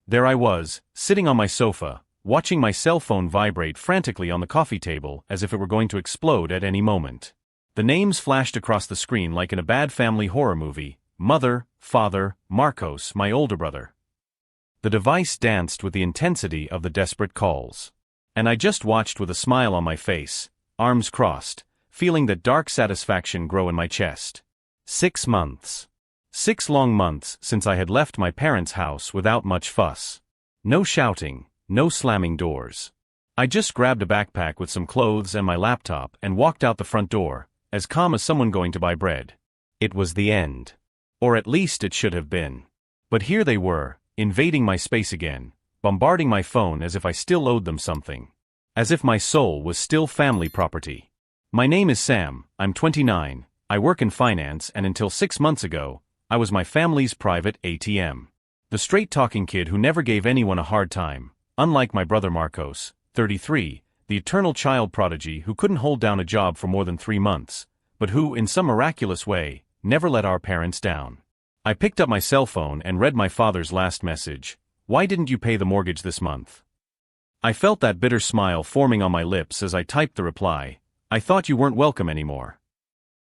There I was, sitting on my sofa, watching my cell phone vibrate frantically on the coffee table as if it were going to explode at any moment. The names flashed across the screen like in a bad family horror movie: mother, father, Marcos, my older brother. The device danced with the intensity of the desperate calls. And I just watched with a smile on my face, arms crossed, feeling that dark satisfaction grow in my chest. 6 months. 6 long months since I had left my parents' house without much fuss. No shouting, no slamming doors. I just grabbed a backpack with some clothes and my laptop and walked out the front door, as calm as someone going to buy bread. It was the end. Or at least it should have been. But here they were, invading my space again, bombarding my phone as if I still owed them something. As if my soul was still family property. My name is Sam, I'm 29, I work in finance, and until 6 months ago, I was my family's private ATM. The straight-talking kid who never gave anyone a hard time, unlike my brother Marcos, 33, the eternal child prodigy who couldn't hold down a job for more than 3 months, but who, in some miraculous way, never let our parents down. I picked up my cell phone and read my father's last message: "Why didn't you pay the mortgage this month?" I felt that bitter smile forming on my lips as I typed the reply: "I thought you weren't welcome anymore."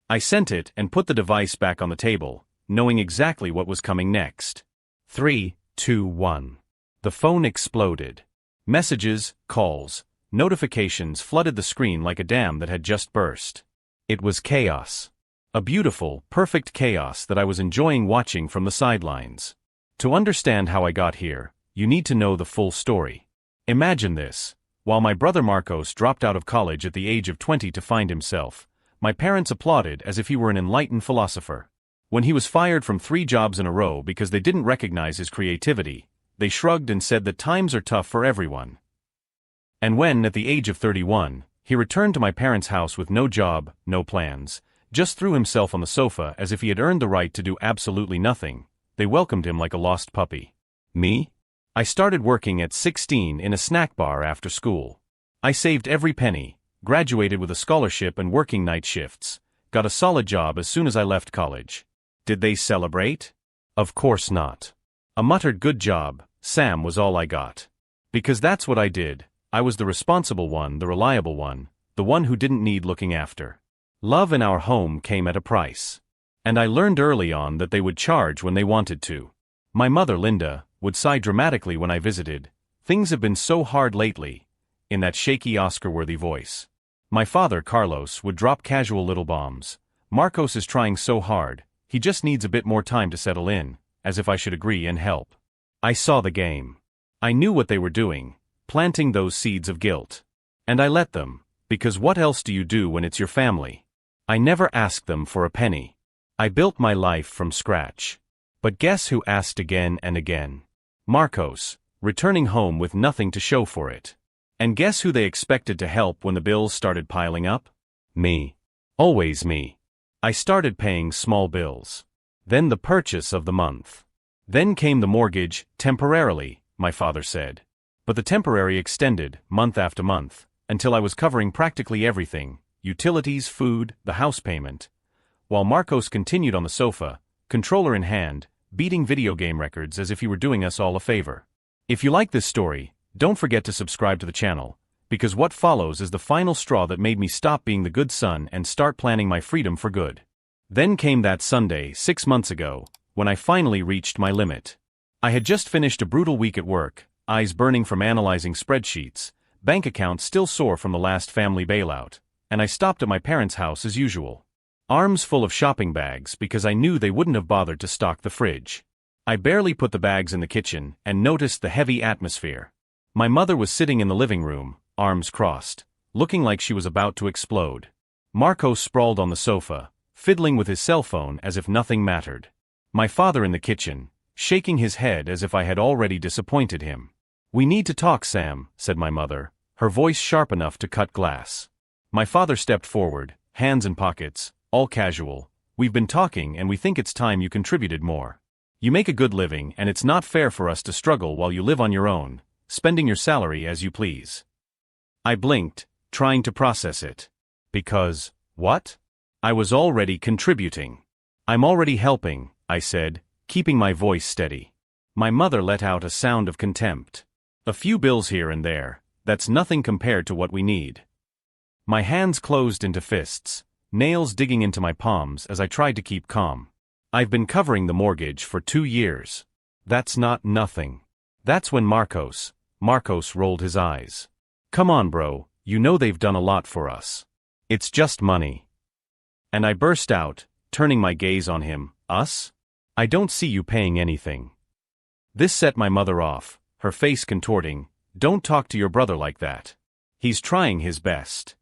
I sent it and put the device back on the table, knowing exactly what was coming next. 3, 2, 1. The phone exploded. Messages, calls, notifications flooded the screen like a dam that had just burst. It was chaos. A beautiful, perfect chaos that I was enjoying watching from the sidelines. To understand how I got here, you need to know the full story. Imagine this: while my brother Marcos dropped out of college at the age of 20 to find himself, my parents applauded as if he were an enlightened philosopher. When he was fired from 3 jobs in a row because they didn't recognize his creativity, they shrugged and said that times are tough for everyone. And when, at the age of 31, he returned to my parents' house with no job, no plans, just threw himself on the sofa as if he had earned the right to do absolutely nothing, they welcomed him like a lost puppy. Me? I started working at 16 in a snack bar after school. I saved every penny, graduated with a scholarship and working night shifts, got a solid job as soon as I left college. Did they celebrate? Of course not. A muttered "good job, Sam" was all I got. Because that's what I did. I was the responsible one, the reliable one, the one who didn't need looking after. Love in our home came at a price. And I learned early on that they would charge when they wanted to. My mother, Linda, would sigh dramatically when I visited. "Things have been so hard lately," in that shaky Oscar-worthy voice. My father, Carlos, would drop casual little bombs. "Marcos is trying so hard, he just needs a bit more time to settle in," as if I should agree and help. I saw the game. I knew what they were doing, planting those seeds of guilt. And I let them, because what else do you do when it's your family? I never asked them for a penny. I built my life from scratch. But guess who asked again and again? Marcos, returning home with nothing to show for it. And guess who they expected to help when the bills started piling up? Me. Always me. I started paying small bills. Then the purchase of the month. Then came the mortgage, temporarily, my father said. But the temporary extended, month after month, until I was covering practically everything: utilities, food, the house payment. While Marcos continued on the sofa, controller in hand, beating video game records as if he were doing us all a favor. If you like this story, don't forget to subscribe to the channel, because what follows is the final straw that made me stop being the good son and start planning my freedom for good. Then came that Sunday, 6 months ago, when I finally reached my limit. I had just finished a brutal week at work, eyes burning from analyzing spreadsheets, bank accounts still sore from the last family bailout, and I stopped at my parents' house as usual. Arms full of shopping bags because I knew they wouldn't have bothered to stock the fridge. I barely put the bags in the kitchen and noticed the heavy atmosphere. My mother was sitting in the living room, arms crossed, looking like she was about to explode. Marcos sprawled on the sofa, fiddling with his cell phone as if nothing mattered. My father in the kitchen, shaking his head as if I had already disappointed him. "We need to talk, Sam," said my mother, her voice sharp enough to cut glass. My father stepped forward, hands in pockets, all casual. "We've been talking and we think it's time you contributed more. You make a good living and it's not fair for us to struggle while you live on your own, spending your salary as you please." I blinked, trying to process it. Because, what? I was already contributing. "I'm already helping," I said, keeping my voice steady. My mother let out a sound of contempt. A few bills here and there, that's nothing compared to what we need. My hands closed into fists, nails digging into my palms as I tried to keep calm. I've been covering the mortgage for 2 years. That's not nothing. That's when Marcos rolled his eyes. Come on, bro, you know they've done a lot for us. It's just money. And I burst out, turning my gaze on him. Us? I don't see you paying anything. This set my mother off, her face contorting. Don't talk to your brother like that. He's trying his best.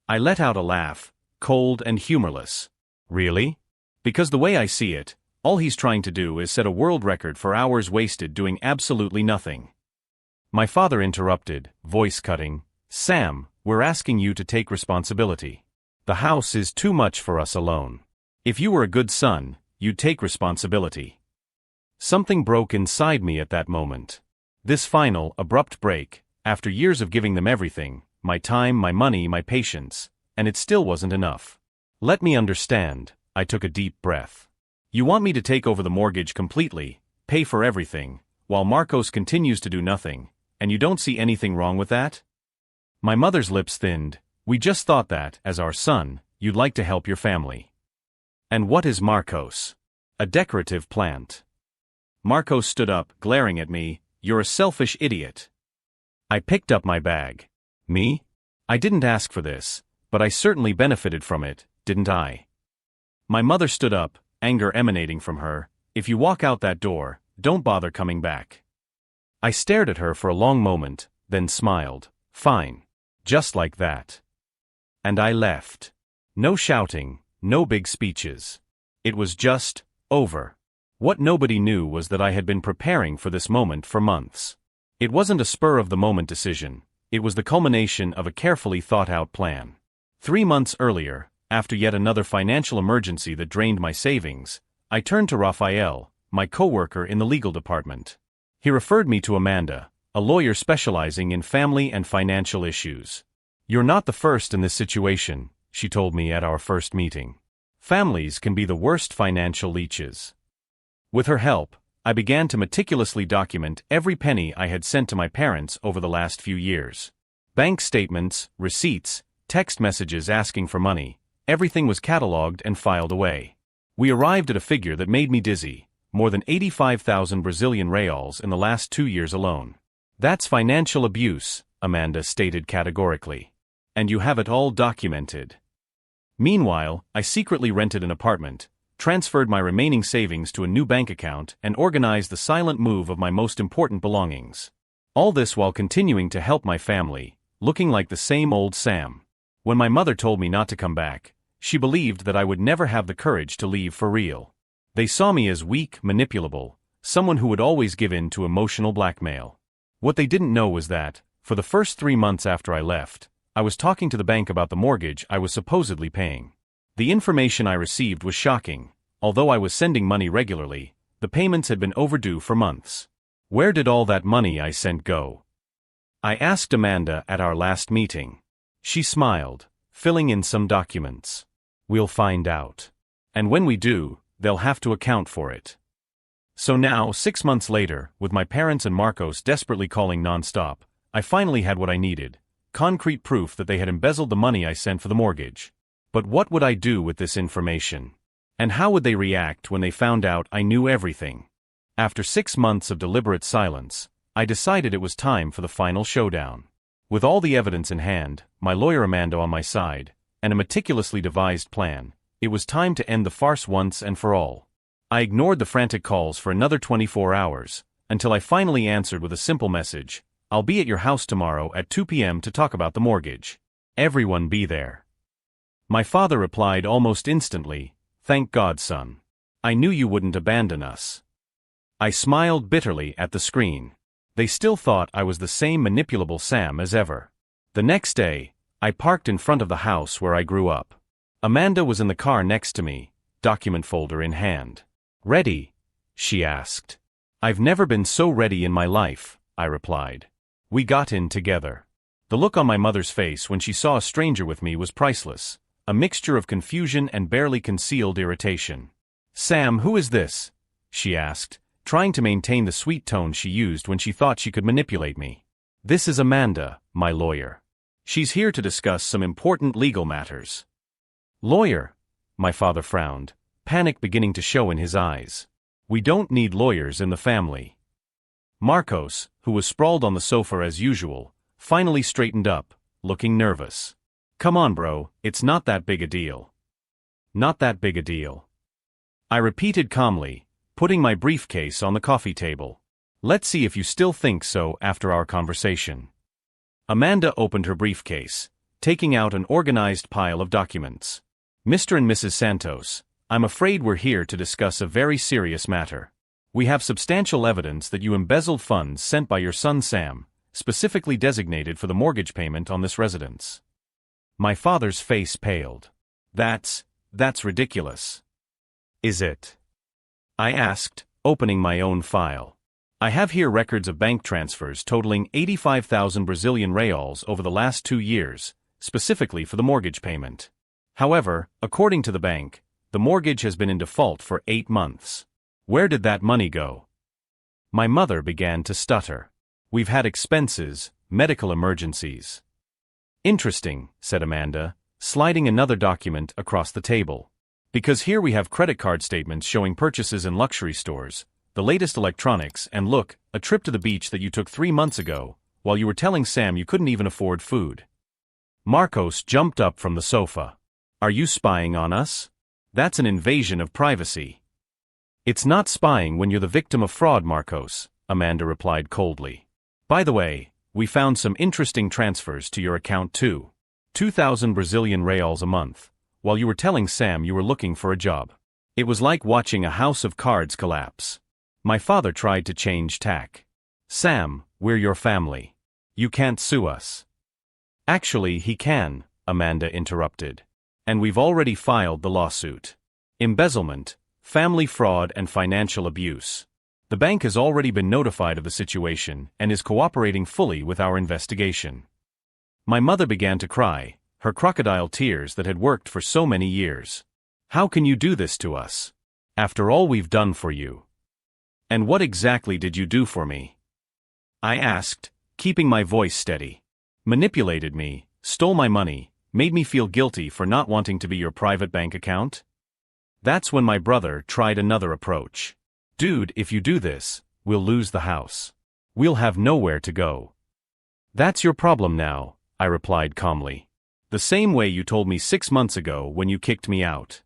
I let out a laugh, cold and humorless. Really? Because the way I see it, all he's trying to do is set a world record for hours wasted doing absolutely nothing. My father interrupted, voice cutting. Sam, we're asking you to take responsibility. The house is too much for us alone. If you were a good son, you'd take responsibility. Something broke inside me at that moment. This final, abrupt break, after years of giving them everything, my time, my money, my patience, and it still wasn't enough. Let me understand, I took a deep breath. You want me to take over the mortgage completely, pay for everything, while Marcos continues to do nothing, and you don't see anything wrong with that? My mother's lips thinned. We just thought that, as our son, you'd like to help your family. And what is Marcos? A decorative plant. Marcos stood up, glaring at me. You're a selfish idiot. I picked up my bag. Me? I didn't ask for this, but I certainly benefited from it, didn't I? My mother stood up, anger emanating from her. If you walk out that door, don't bother coming back. I stared at her for a long moment, then smiled. Fine. Just like that. And I left. No shouting, no big speeches. It was just over. What nobody knew was that I had been preparing for this moment for months. It wasn't a spur-of-the-moment decision. It was the culmination of a carefully thought-out plan. 3 months earlier, after yet another financial emergency that drained my savings, I turned to Rafael, my coworker in the legal department. He referred me to Amanda, a lawyer specializing in family and financial issues. You're not the first in this situation, she told me at our first meeting. Families can be the worst financial leeches. With her help, I began to meticulously document every penny I had sent to my parents over the last few years. Bank statements, receipts, text messages asking for money, everything was cataloged and filed away. We arrived at a figure that made me dizzy, more than 85,000 Brazilian reals in the last 2 years alone. That's financial abuse, Amanda stated categorically. And you have it all documented. Meanwhile, I secretly rented an apartment, transferred my remaining savings to a new bank account, and organized the silent move of my most important belongings. All this while continuing to help my family, looking like the same old Sam. When my mother told me not to come back, she believed that I would never have the courage to leave for real. They saw me as weak, manipulable, someone who would always give in to emotional blackmail. What they didn't know was that, for the first 3 months after I left, I was talking to the bank about the mortgage I was supposedly paying. The information I received was shocking. Although I was sending money regularly, the payments had been overdue for months. Where did all that money I sent go? I asked Amanda at our last meeting. She smiled, filling in some documents. We'll find out. And when we do, they'll have to account for it. So now, 6 months later, with my parents and Marcos desperately calling nonstop, I finally had what I needed. Concrete proof that they had embezzled the money I sent for the mortgage. But what would I do with this information? And how would they react when they found out I knew everything? After 6 months of deliberate silence, I decided it was time for the final showdown. With all the evidence in hand, my lawyer Amanda on my side, and a meticulously devised plan, it was time to end the farce once and for all. I ignored the frantic calls for another 24 hours, until I finally answered with a simple message. I'll be at your house tomorrow at 2 p.m. to talk about the mortgage. Everyone be there. My father replied almost instantly, Thank God, son. I knew you wouldn't abandon us. I smiled bitterly at the screen. They still thought I was the same manipulable Sam as ever. The next day, I parked in front of the house where I grew up. Amanda was in the car next to me, document folder in hand. Ready? She asked. I've never been so ready in my life, I replied. We got in together. The look on my mother's face when she saw a stranger with me was priceless, a mixture of confusion and barely concealed irritation. Sam, who is this? She asked, trying to maintain the sweet tone she used when she thought she could manipulate me. "This is Amanda, my lawyer. She's here to discuss some important legal matters." "Lawyer?" My father frowned, panic beginning to show in his eyes. "We don't need lawyers in the family." Marcos, who was sprawled on the sofa as usual, finally straightened up, looking nervous. "Come on, bro, it's not that big a deal." "Not that big a deal," I repeated calmly, putting my briefcase on the coffee table. "Let's see if you still think so after our conversation." Amanda opened her briefcase, taking out an organized pile of documents. "Mr. and Mrs. Santos, I'm afraid we're here to discuss a very serious matter. We have substantial evidence that you embezzled funds sent by your son Sam, specifically designated for the mortgage payment on this residence." My father's face paled. That's ridiculous." "Is it?" I asked, opening my own file. "I have here records of bank transfers totaling 85,000 Brazilian reals over the last 2 years, specifically for the mortgage payment. However, according to the bank, the mortgage has been in default for 8 months. Where did that money go?" My mother began to stutter. "We've had expenses, medical emergencies." "Interesting," said Amanda, sliding another document across the table. "Because here we have credit card statements showing purchases in luxury stores, the latest electronics, and look, a trip to the beach that you took 3 months ago, while you were telling Sam you couldn't even afford food." Marcos jumped up from the sofa. "Are you spying on us? That's an invasion of privacy." "It's not spying when you're the victim of fraud, Marcos," Amanda replied coldly. "By the way, we found some interesting transfers to your account too. 2,000 Brazilian reals a month, while you were telling Sam you were looking for a job. It was like watching a house of cards collapse." My father tried to change tack. "Sam, we're your family. You can't sue us." "Actually, he can," Amanda interrupted. "And we've already filed the lawsuit. Embezzlement, family fraud and financial abuse. The bank has already been notified of the situation and is cooperating fully with our investigation." My mother began to cry, her crocodile tears that had worked for so many years. "How can you do this to us? After all we've done for you." "And what exactly did you do for me?" I asked, keeping my voice steady. "Manipulated me, stole my money, made me feel guilty for not wanting to be your private bank account?" That's when my brother tried another approach. "Dude, if you do this, we'll lose the house. We'll have nowhere to go." "That's your problem now," I replied calmly. "The same way you told me 6 months ago when you kicked me out."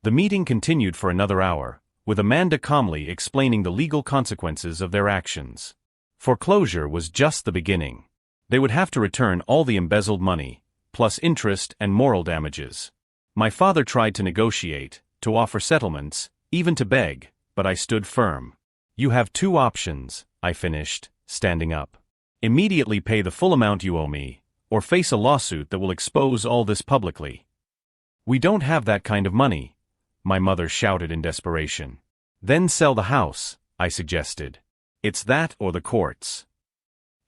The meeting continued for another hour, with Amanda calmly explaining the legal consequences of their actions. Foreclosure was just the beginning. They would have to return all the embezzled money, plus interest and moral damages. My father tried to negotiate, to offer settlements, even to beg, but I stood firm. "You have 2 options," I finished, standing up. "Immediately pay the full amount you owe me, or face a lawsuit that will expose all this publicly." "We don't have that kind of money," my mother shouted in desperation. "Then sell the house," I suggested. "It's that or the courts."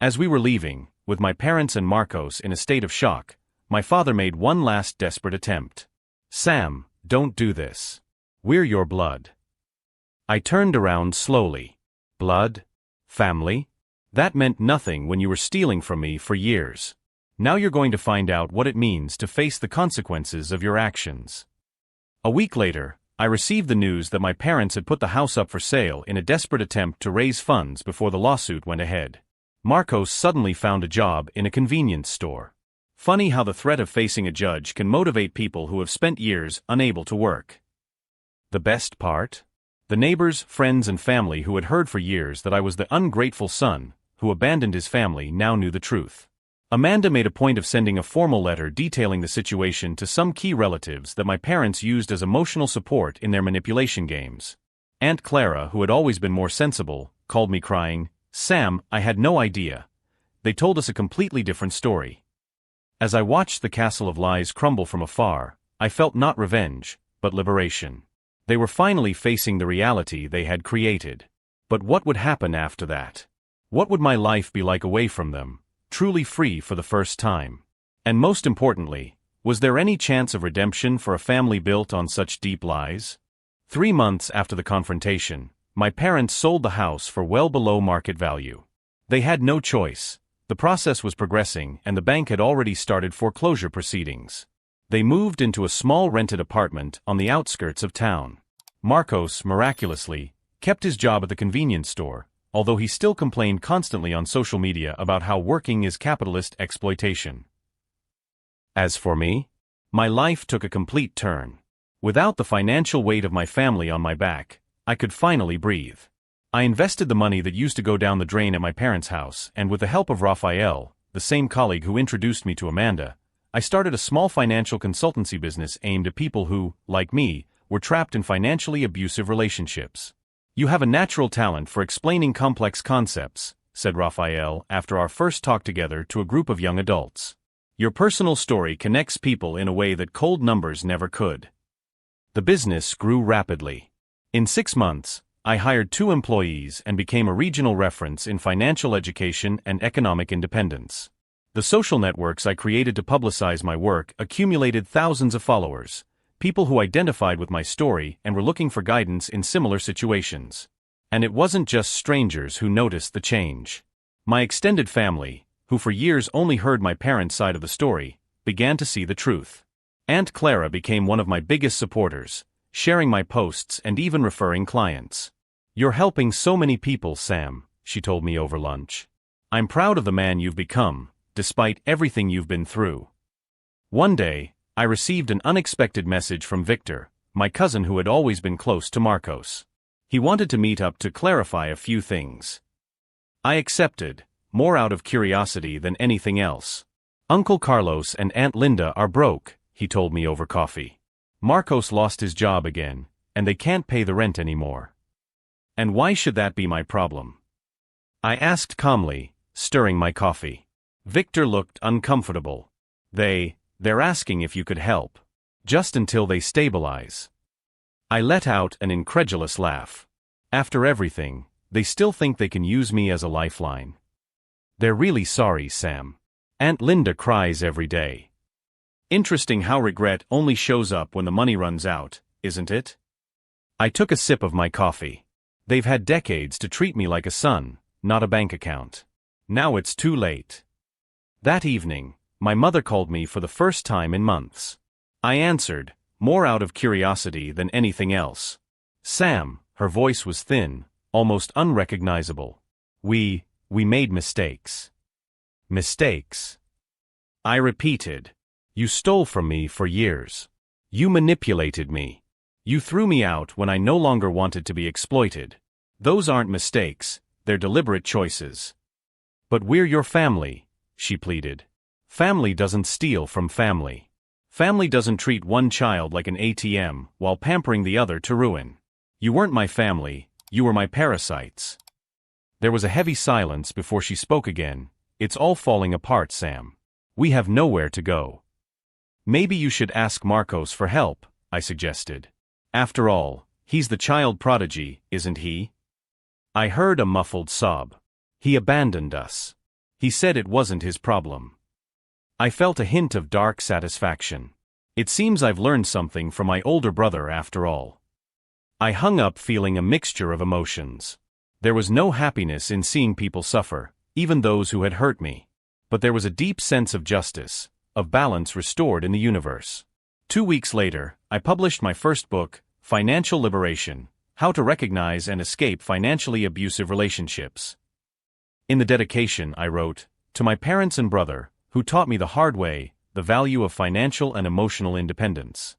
As we were leaving, with my parents and Marcos in a state of shock, my father made one last desperate attempt. "Sam, don't do this. We're your blood." I turned around slowly. Blood? Family? That meant nothing when you were stealing from me for years. Now you're going to find out what it means to face the consequences of your actions. A week later, I received the news that my parents had put the house up for sale in a desperate attempt to raise funds before the lawsuit went ahead. Marcos suddenly found a job in a convenience store. Funny how the threat of facing a judge can motivate people who have spent years unable to work. The best part? The neighbors, friends and family who had heard for years that I was the ungrateful son who abandoned his family now knew the truth. Amanda made a point of sending a formal letter detailing the situation to some key relatives that my parents used as emotional support in their manipulation games. Aunt Clara, who had always been more sensible, called me crying, "Sam, I had no idea. They told us a completely different story." As I watched the castle of lies crumble from afar, I felt not revenge, but liberation. They were finally facing the reality they had created. But what would happen after that? What would my life be like away from them, truly free for the first time? And most importantly, was there any chance of redemption for a family built on such deep lies? 3 months after the confrontation, My parents sold the house for well below market value. They had no choice. The process was progressing and the bank had already started foreclosure proceedings. They moved into a small rented apartment on the outskirts of town. Marcos, miraculously, kept his job at the convenience store, although he still complained constantly on social media about how working is capitalist exploitation. As for me, my life took a complete turn. Without the financial weight of my family on my back, I could finally breathe. I invested the money that used to go down the drain at my parents' house, and with the help of Raphael, the same colleague who introduced me to Amanda, I started a small financial consultancy business aimed at people who, like me, were trapped in financially abusive relationships. "You have a natural talent for explaining complex concepts," said Raphael after our first talk together to a group of young adults. "Your personal story connects people in a way that cold numbers never could." The business grew rapidly. In 6 months, I hired 2 employees and became a regional reference in financial education and economic independence. The social networks I created to publicize my work accumulated thousands of followers, people who identified with my story and were looking for guidance in similar situations. And it wasn't just strangers who noticed the change. My extended family, who for years only heard my parents' side of the story, began to see the truth. Aunt Clara became one of my biggest supporters, sharing my posts and even referring clients. "You're helping so many people, Sam," she told me over lunch. "I'm proud of the man you've become, despite everything you've been through." One day, I received an unexpected message from Victor, my cousin who had always been close to Marcos. He wanted to meet up to clarify a few things. I accepted, more out of curiosity than anything else. "Uncle Carlos and Aunt Linda are broke," he told me over coffee. "Marcos lost his job again, and they can't pay the rent anymore." "And why should that be my problem?" I asked calmly, stirring my coffee. Victor looked uncomfortable. They're asking if you could help. Just until they stabilize." I let out an incredulous laugh. "After everything, they still think they can use me as a lifeline." "They're really sorry, Sam. Aunt Linda cries every day." Interesting how regret only shows up when the money runs out, isn't it? I took a sip of my coffee. They've had decades to treat me like a son, not a bank account. Now it's too late. That evening, my mother called me for the first time in months. I answered, more out of curiosity than anything else. "Sam," her voice was thin, almost unrecognizable. We made mistakes." "Mistakes?" I repeated. "You stole from me for years. You manipulated me. You threw me out when I no longer wanted to be exploited. Those aren't mistakes, they're deliberate choices." "But we're your family," she pleaded. "Family doesn't steal from family. Family doesn't treat one child like an ATM while pampering the other to ruin. You weren't my family, you were my parasites." There was a heavy silence before she spoke again. "It's all falling apart, Sam. We have nowhere to go." "Maybe you should ask Marcos for help," I suggested. "After all, he's the child prodigy, isn't he?" I heard a muffled sob. "He abandoned us. He said it wasn't his problem." I felt a hint of dark satisfaction. It seems I've learned something from my older brother after all. I hung up feeling a mixture of emotions. There was no happiness in seeing people suffer, even those who had hurt me. But there was a deep sense of justice, of balance restored in the universe. 2 weeks later, I published my first book, Financial Liberation: How to Recognize and Escape Financially Abusive Relationships. In the dedication, I wrote, "To my parents and brother, who taught me the hard way, the value of financial and emotional independence."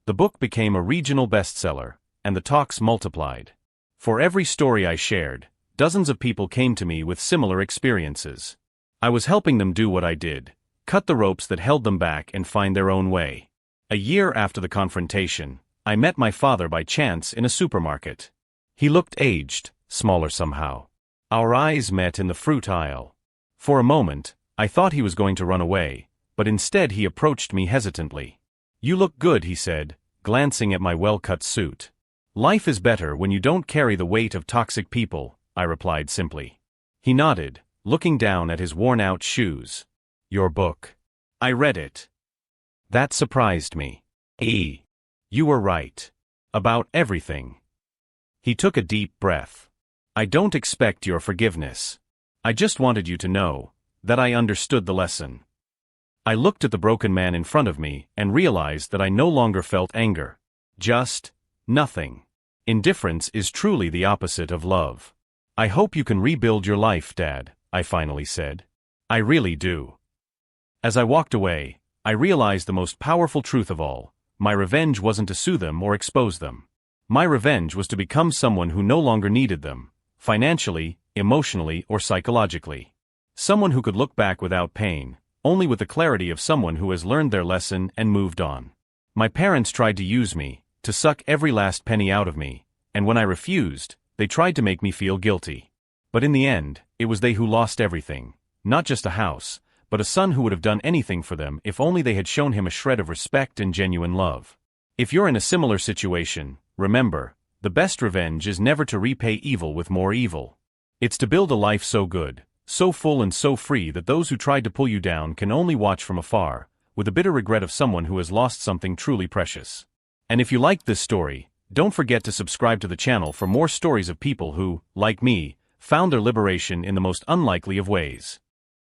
The book became a regional bestseller, and the talks multiplied. For every story I shared, dozens of people came to me with similar experiences. I was helping them do what I did, cut the ropes that held them back and find their own way. A year after the confrontation, I met my father by chance in a supermarket. He looked aged, smaller somehow. Our eyes met in the fruit aisle. For a moment, I thought he was going to run away, but instead he approached me hesitantly. "You look good," he said, glancing at my well-cut suit. "Life is better when you don't carry the weight of toxic people," I replied simply. He nodded, looking down at his worn-out shoes. "Your book." I read it. That surprised me. You were right. About everything. He took a deep breath. I don't expect your forgiveness. I just wanted you to know that I understood the lesson. I looked at the broken man in front of me and realized that I no longer felt anger. Just nothing. Indifference is truly the opposite of love. I hope you can rebuild your life, Dad, I finally said. I really do. As I walked away, I realized the most powerful truth of all. My revenge wasn't to sue them or expose them. My revenge was to become someone who no longer needed them, financially, emotionally, or psychologically. Someone who could look back without pain, only with the clarity of someone who has learned their lesson and moved on. My parents tried to use me, to suck every last penny out of me, and when I refused, they tried to make me feel guilty. But in the end, it was they who lost everything, not just a house, but a son who would have done anything for them if only they had shown him a shred of respect and genuine love. If you're in a similar situation, remember, the best revenge is never to repay evil with more evil. It's to build a life so good, so full and so free that those who tried to pull you down can only watch from afar, with the bitter regret of someone who has lost something truly precious. And if you liked this story, don't forget to subscribe to the channel for more stories of people who, like me, found their liberation in the most unlikely of ways.